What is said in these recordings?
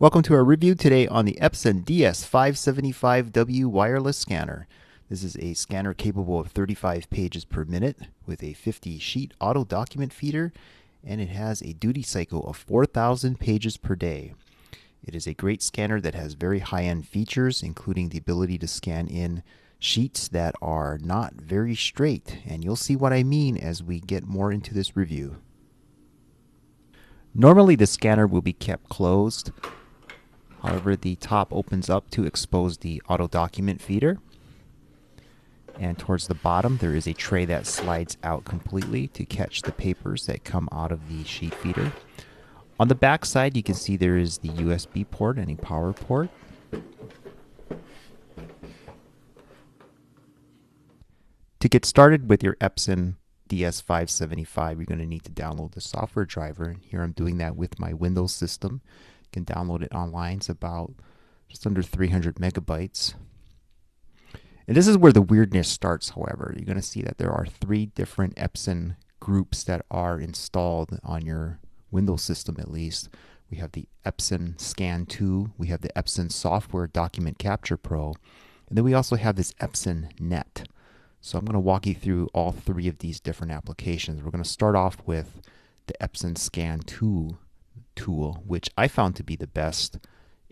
Welcome to our review today on the Epson DS-575W wireless scanner. This is a scanner capable of 35 pages per minute with a 50 sheet auto document feeder, and it has a duty cycle of 4,000 pages per day. It is a great scanner that has very high-end features, including the ability to scan in sheets that are not very straight, and you'll see what I mean as we get more into this review. Normally the scanner will be kept closed. However, the top opens up to expose the auto document feeder. And towards the bottom, there is a tray that slides out completely to catch the papers that come out of the sheet feeder. On the back side, you can see there is the USB port and a power port. To get started with your Epson DS-575, you're going to need to download the software driver. And here I'm doing that with my Windows system. You can download it online. It's about just under 300 megabytes. And this is where the weirdness starts, however. You're going to see that there are 3 different Epson groups that are installed on your Windows system, at least. We have the Epson Scan 2, we have the Epson Software Document Capture Pro, and then we also have this Epson Net. So I'm going to walk you through all 3 of these different applications. We're going to start off with the Epson Scan 2 tool, which I found to be the best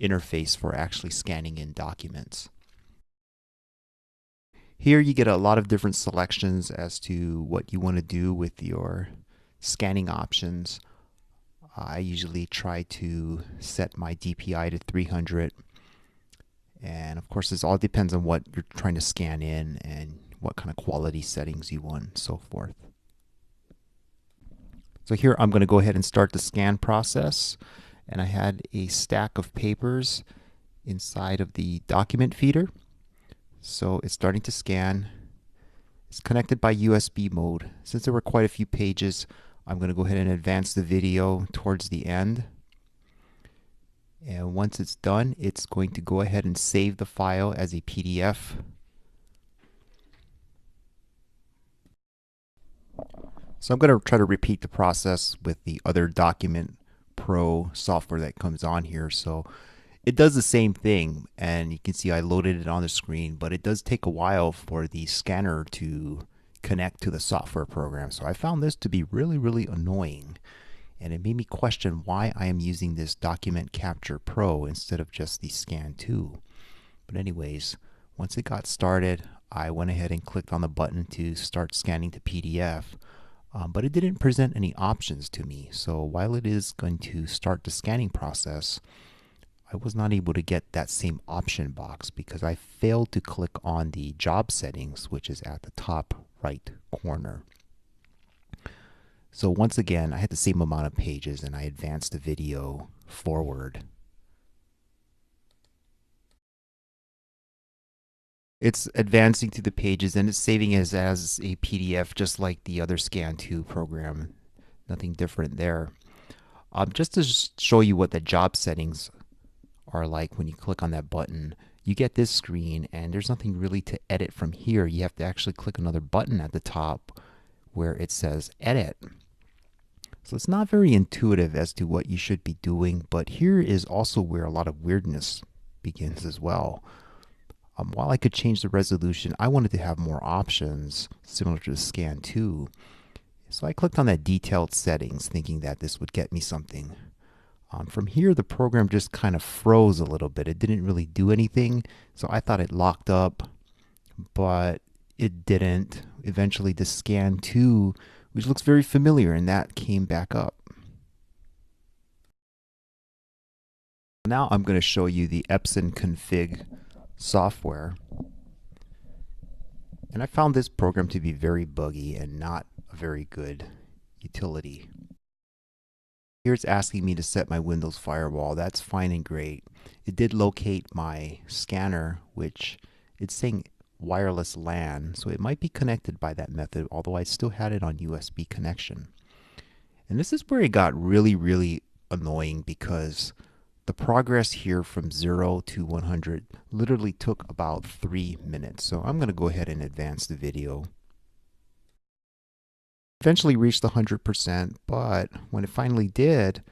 interface for actually scanning in documents. Here you get a lot of different selections as to what you want to do with your scanning options. I usually try to set my DPI to 300, and of course this all depends on what you're trying to scan in and what kind of quality settings you want and so forth. So here I'm going to go ahead and start the scan process, and I had a stack of papers inside of the document feeder. So it's starting to scan. It's connected by USB mode. Since there were quite a few pages, I'm going to go ahead and advance the video towards the end. And once it's done, it's going to go ahead and save the file as a PDF. So I'm going to try to repeat the process with the other Document Pro software that comes on here. So it does the same thing, and you can see I loaded it on the screen, but it does take a while for the scanner to connect to the software program. So I found this to be really annoying, and it made me question why I am using this Document Capture Pro instead of just the Scan 2. But anyways, once it got started, I went ahead and clicked on the button to start scanning to PDF. But it didn't present any options to me. So while it is going to start the scanning process, I was not able to get that same option box because I failed to click on the job settings, which is at the top right corner. So once again, I had the same amount of pages and I advanced the video forward. It's advancing through the pages and it's saving it as a PDF just like the other Scan 2 program. Nothing different there. Just to show you what the job settings are like when you click on that button, you get this screen and there's nothing really to edit from here. You have to actually click another button at the top where it says Edit. So it's not very intuitive as to what you should be doing, but here is also where a lot of weirdness begins as well. While I could change the resolution, I wanted to have more options similar to the Scan 2. So I clicked on that detailed settings thinking that this would get me something. From here, the program just kind of froze a little bit. It didn't really do anything, so I thought it locked up, but it didn't. Eventually, the Scan 2, which looks very familiar, and that came back up. Now I'm going to show you the Epson config software, and I found this program to be very buggy and not a very good utility. Here it's asking me to set my Windows firewall. That's fine and great. It did locate my scanner, which it's saying wireless LAN, so it might be connected by that method, although I still had it on USB connection. And this is where it got really annoying because the progress here from 0 to 100 literally took about 3 minutes. So I'm going to go ahead and advance the video. Eventually reached 100%, but when it finally did,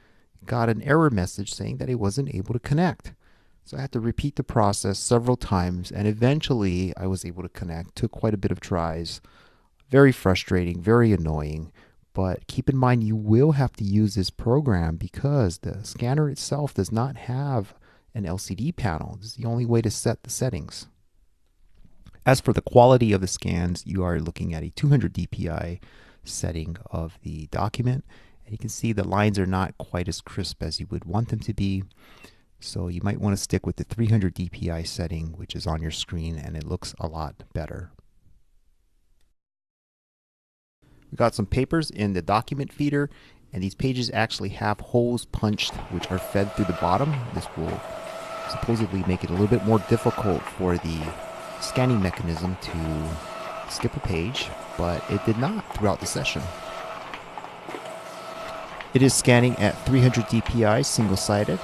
it got an error message saying that it wasn't able to connect. So I had to repeat the process several times, and eventually I was able to connect. Took quite a bit of tries. Very frustrating, very annoying. But keep in mind, you will have to use this program because the scanner itself does not have an LCD panel. This is the only way to set the settings. As for the quality of the scans, you are looking at a 200 dpi setting of the document. And you can see the lines are not quite as crisp as you would want them to be. So you might want to stick with the 300 dpi setting, which is on your screen, and it looks a lot better. We got some papers in the document feeder, and these pages actually have holes punched which are fed through the bottom. This will supposedly make it a little bit more difficult for the scanning mechanism to skip a page, but it did not throughout the session. It is scanning at 300 dpi single-sided.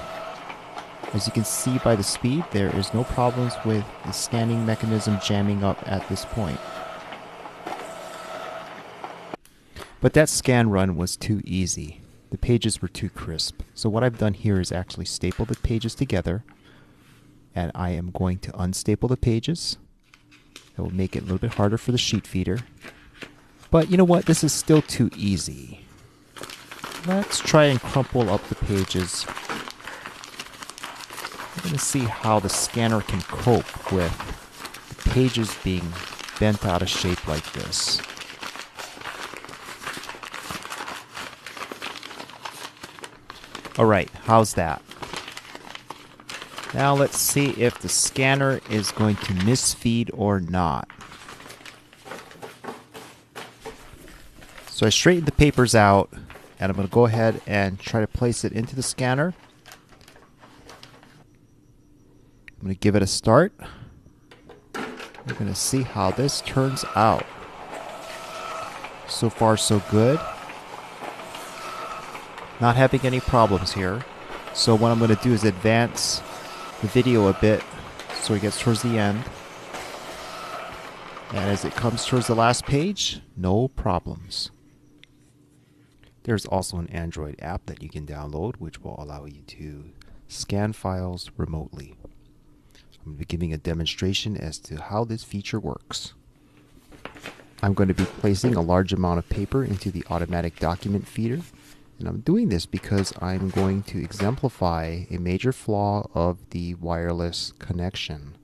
As you can see by the speed, there is no problems with the scanning mechanism jamming up at this point. But that scan run was too easy. The pages were too crisp. So what I've done here is actually staple the pages together, and I am going to unstaple the pages. That will make it a little bit harder for the sheet feeder. But you know what? This is still too easy. Let's try and crumple up the pages. We're going to see how the scanner can cope with the pages being bent out of shape like this. Alright, how's that? Now let's see if the scanner is going to misfeed or not. So I straightened the papers out, and I'm going to go ahead and try to place it into the scanner. I'm going to give it a start. We're going to see how this turns out. So far, so good. Not having any problems here. So what I'm going to do is advance the video a bit so it gets towards the end. And as it comes towards the last page, no problems. There's also an Android app that you can download which will allow you to scan files remotely. I'm going to be giving a demonstration as to how this feature works. I'm going to be placing a large amount of paper into the automatic document feeder. And I'm doing this because I'm going to exemplify a major flaw of the wireless connection.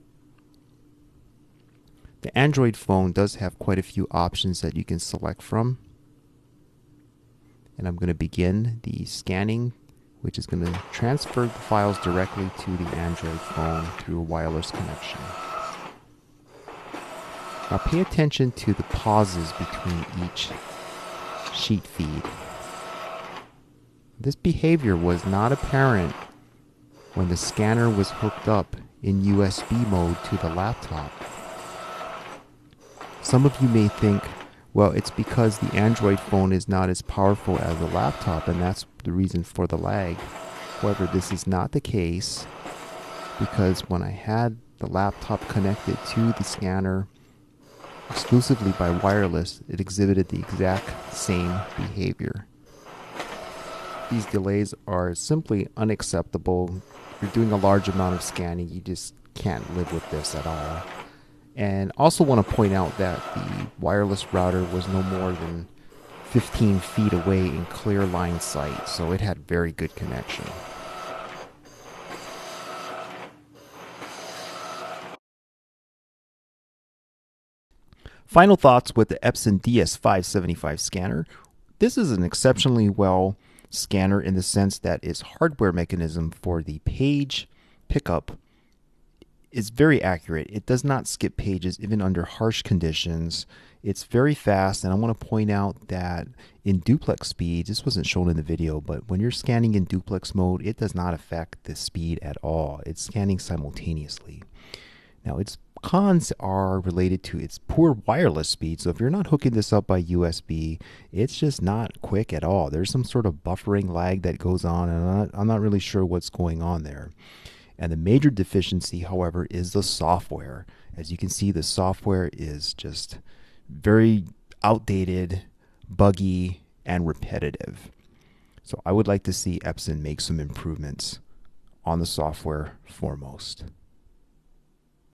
The Android phone does have quite a few options that you can select from. And I'm going to begin the scanning, which is going to transfer the files directly to the Android phone through a wireless connection. Now pay attention to the pauses between each sheet feed. This behavior was not apparent when the scanner was hooked up in USB mode to the laptop. Some of you may think, well, it's because the Android phone is not as powerful as the laptop, and that's the reason for the lag. However, this is not the case, because when I had the laptop connected to the scanner exclusively by wireless, it exhibited the exact same behavior. These delays are simply unacceptable. If you're doing a large amount of scanning, you just can't live with this at all. And also want to point out that the wireless router was no more than 15 feet away in clear line sight, so it had very good connection. Final thoughts with the Epson DS-575 scanner. This is an exceptionally well scanner in the sense that its hardware mechanism for the page pickup is very accurate. It does not skip pages even under harsh conditions. It's very fast, and I want to point out that in duplex speeds, this wasn't shown in the video, but when you're scanning in duplex mode, it does not affect the speed at all. It's scanning simultaneously. Now, its cons are related to its poor wireless speed. So if you're not hooking this up by USB, it's just not quick at all. There's some sort of buffering lag that goes on, and I'm not really sure what's going on there. And the major deficiency, however, is the software. As you can see, the software is just very outdated, buggy, and repetitive. So I would like to see Epson make some improvements on the software foremost.